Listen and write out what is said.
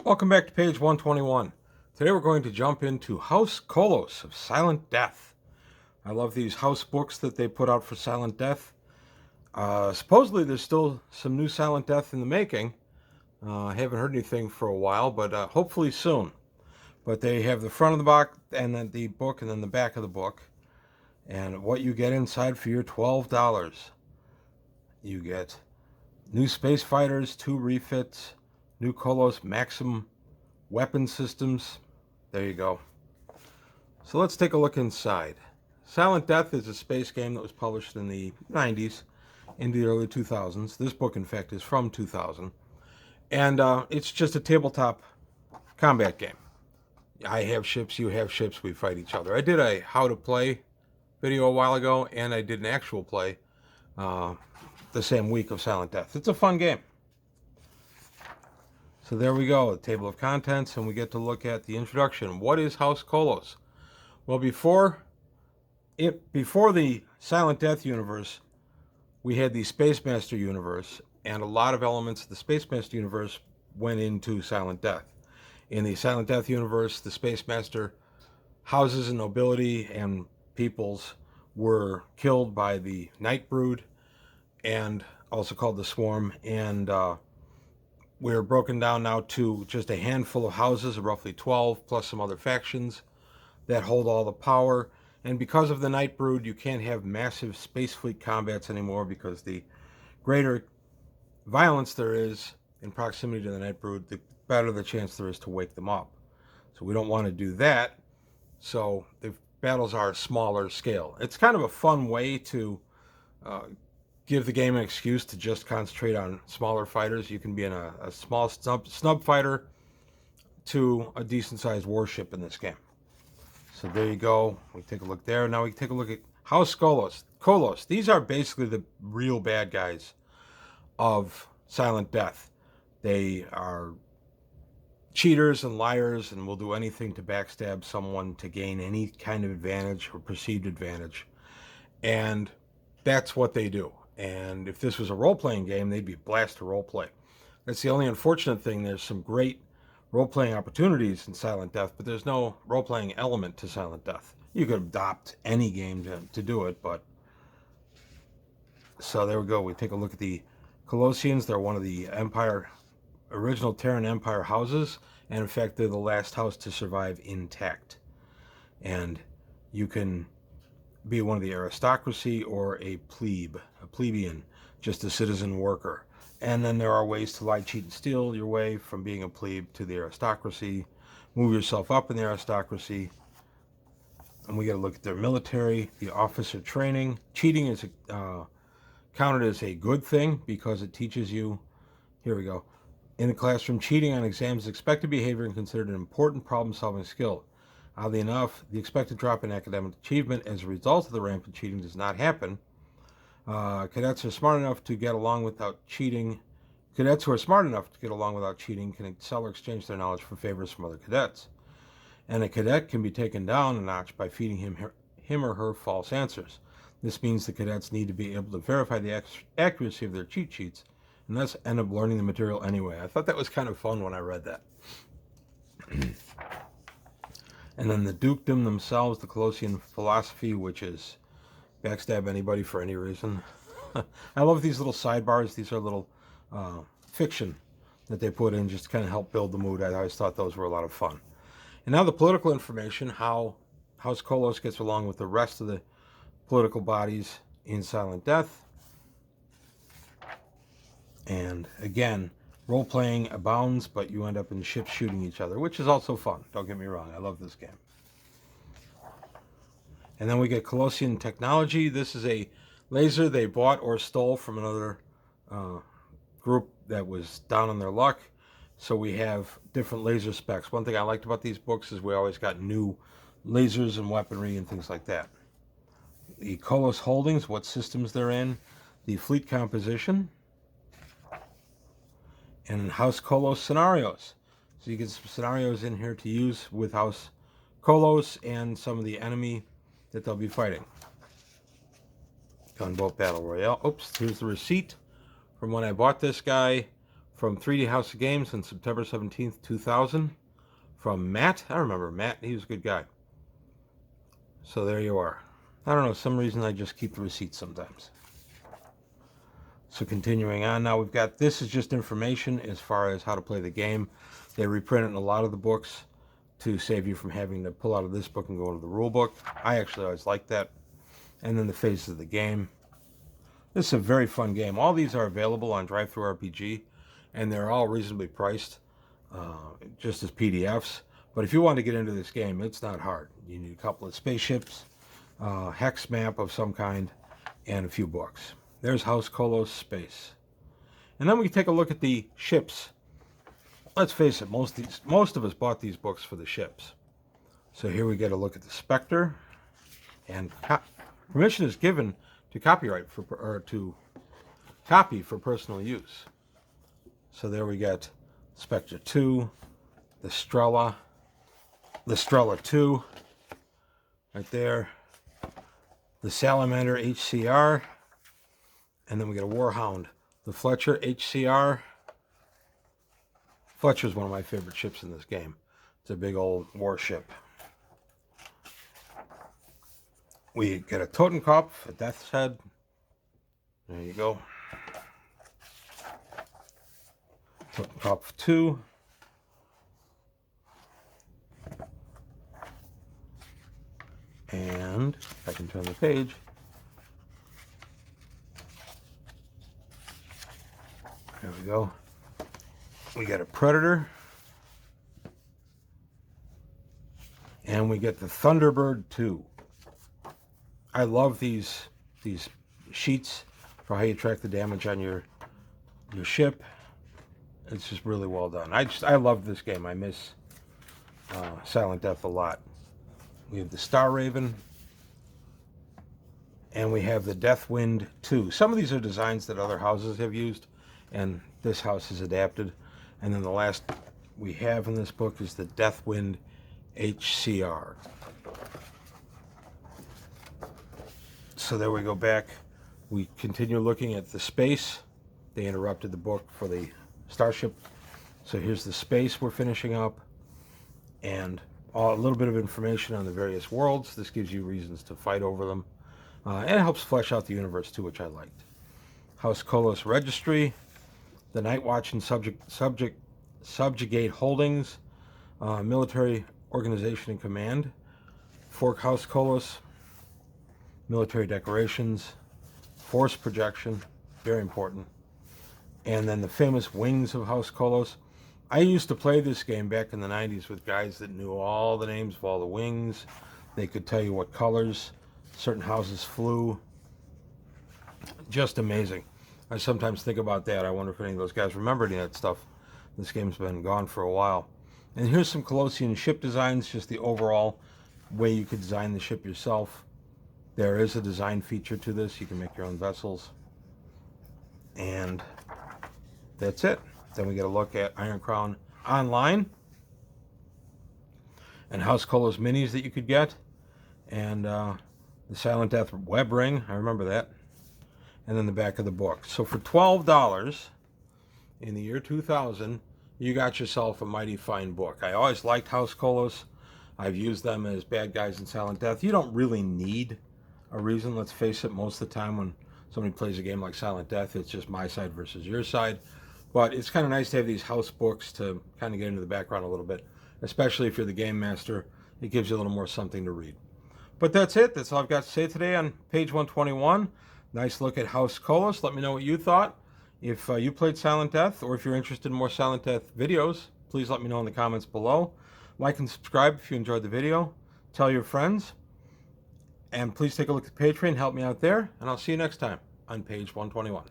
Welcome back to page 121. Today we're going to jump into House Colos of Silent Death. I love these house books that they put out for Silent Death. Supposedly there's still some new Silent Death in the making. I haven't heard anything for a while, but hopefully soon. But they have the front of the box and then the book and then the back of the book. And what you get inside for your $12. You get new space fighters, 2 refits, new Colos Maxim weapon systems. There you go. So let's take a look inside. Silent Death is a space game that was published in the 90s into the early 2000s. This book, in fact, is from 2000. And it's just a tabletop combat game. I have ships, you have ships, we fight each other. I did a how to play video a while ago, and I did an actual play the same week of Silent Death. It's a fun game. So there we go, the table of contents, and we get to look at the introduction. What is House Colos? Well, before the Silent Death universe, we had the Space Master universe, and a lot of elements of the Space Master universe went into Silent Death. In the Silent Death universe, the Space Master houses and nobility and peoples were killed by the Night Brood, and also called the Swarm, and we're broken down now to just a handful of houses, roughly 12, plus some other factions that hold all the power. And because of the Night Brood, you can't have massive space fleet combats anymore, because the greater violence there is in proximity to the Night Brood, the better the chance there is to wake them up. So we don't want to do that. So the battles are smaller scale. It's kind of a fun way to give the game an excuse to just concentrate on smaller fighters. You can be in a small snub fighter to a decent-sized warship in this game. So there you go. We take a look there. Now we take a look at House Colos. Colos. These are basically the real bad guys of Silent Death. They are cheaters and liars and will do anything to backstab someone to gain any kind of advantage or perceived advantage. And that's what they do. And if this was a role-playing game, they'd be a blast to role-play. That's the only unfortunate thing. There's some great role-playing opportunities in Silent Death, but there's no role-playing element to Silent Death. You could adopt any game to do it, but... So there we go. We take a look at the Colosians. They're one of the original Terran Empire houses, and in fact, they're the last house to survive intact. And you can be one of the aristocracy or a plebeian, just a citizen worker. And then there are ways to lie, cheat, and steal your way from being a plebe to the aristocracy, move yourself up in the aristocracy. And we got to look at their military, the officer training. Cheating is counted as a good thing because it teaches you, here we go, in the classroom, cheating on exams is expected behavior and considered an important problem-solving skill. Oddly enough, the expected drop in academic achievement as a result of the rampant cheating does not happen. Cadets who are smart enough to get along without cheating can sell or exchange their knowledge for favors from other cadets. And a cadet can be taken down a notch by feeding him or her false answers. This means the cadets need to be able to verify the accuracy of their cheat sheets and thus end up learning the material anyway. I thought that was kind of fun when I read that. And then the dukedom themselves, the Colosian philosophy, which is backstab anybody for any reason. I love these little sidebars. These are little fiction that they put in just to kind of help build the mood. I always thought those were a lot of fun. And now the political information, how House Colos gets along with the rest of the political bodies in Silent Death. And again, role-playing abounds, but you end up in ships shooting each other, which is also fun. Don't get me wrong. I love this game. And then we get Colosian technology. This is a laser they bought or stole from another group that was down on their luck. So we have different laser specs. One thing I liked about these books is we always got new lasers and weaponry and things like that. The Colos holdings, what systems they're in, the fleet composition, and House Colos scenarios. So you get some scenarios in here to use with House Colos and some of the enemy that they'll be fighting. Gunboat Battle Royale. Oops, here's the receipt from when I bought this guy from 3D House of Games on September 17th, 2000. From Matt. I remember Matt. He was a good guy. So there you are. I don't know, some reason I just keep the receipts sometimes. So continuing on, now we've got, this is just information as far as how to play the game. They reprint it in a lot of the books to save you from having to pull out of this book and go into the rule book. I actually always like that. And then the phases of the game. This is a very fun game. All these are available on DriveThruRPG, and they're all reasonably priced, just as PDFs. But if you want to get into this game, it's not hard. You need a couple of spaceships, hex map of some kind, and a few books. There's House Colos Space. And then we can take a look at the ships. Let's face it, most of us bought these books for the ships. So here we get a look at the Spectre, and permission is given to copyright to copy for personal use. So there we got Spectre 2, the Strela 2, right there, the Salamander HCR, and then we got a Warhound, the Fletcher HCR. Fletcher's one of my favorite ships in this game. It's a big old warship. We get a Totenkopf, a Death's Head. There you go. Totenkopf 2. And if I can turn the page. There we go. We get a Predator. And we get the Thunderbird 2. I love these sheets for how you track the damage on your ship. It's just really well done. I love this game. I miss Silent Death a lot. We have the Star Raven, and we have the Deathwind 2. Some of these are designs that other houses have used, and this house is adapted. And then the last we have in this book is the Deathwind HCR. So there we go back. We continue looking at the space. They interrupted the book for the starship. So here's the space we're finishing up. And a little bit of information on the various worlds. This gives you reasons to fight over them. And it helps flesh out the universe too, which I liked. House Colos Registry. The Night Watch and Subjugate Holdings. Military Organization and Command. Fork House Colos. Military decorations, force projection, very important. And then the famous Wings of House Colos. I used to play this game back in the 90s with guys that knew all the names of all the wings. They could tell you what colors certain houses flew. Just amazing. I sometimes think about that. I wonder if any of those guys remember any of that stuff. This game's been gone for a while. And here's some Colosian ship designs, just the overall way you could design the ship yourself. There is a design feature to this. You can make your own vessels. And that's it. Then we get a look at Iron Crown Online and House Colos minis that you could get. And the Silent Death web ring. I remember that. And then the back of the book. So for $12 in the year 2000, you got yourself a mighty fine book. I always liked House Colos. I've used them as bad guys in Silent Death. You don't really need a reason, let's face it. Most of the time when somebody plays a game like Silent Death, it's just my side versus your side. But it's kind of nice to have these house books to kind of get into the background a little bit, especially if you're the game master. It gives you a little more something to read. But that's it. That's all I've got to say today on page 121. Nice look at House Colos. Let me know what you thought. If you played Silent Death, or if you're interested in more Silent Death videos, please let me know in the comments below. Like and subscribe if you enjoyed the video. Tell your friends. And please take a look at Patreon, help me out there, and I'll see you next time on page 121.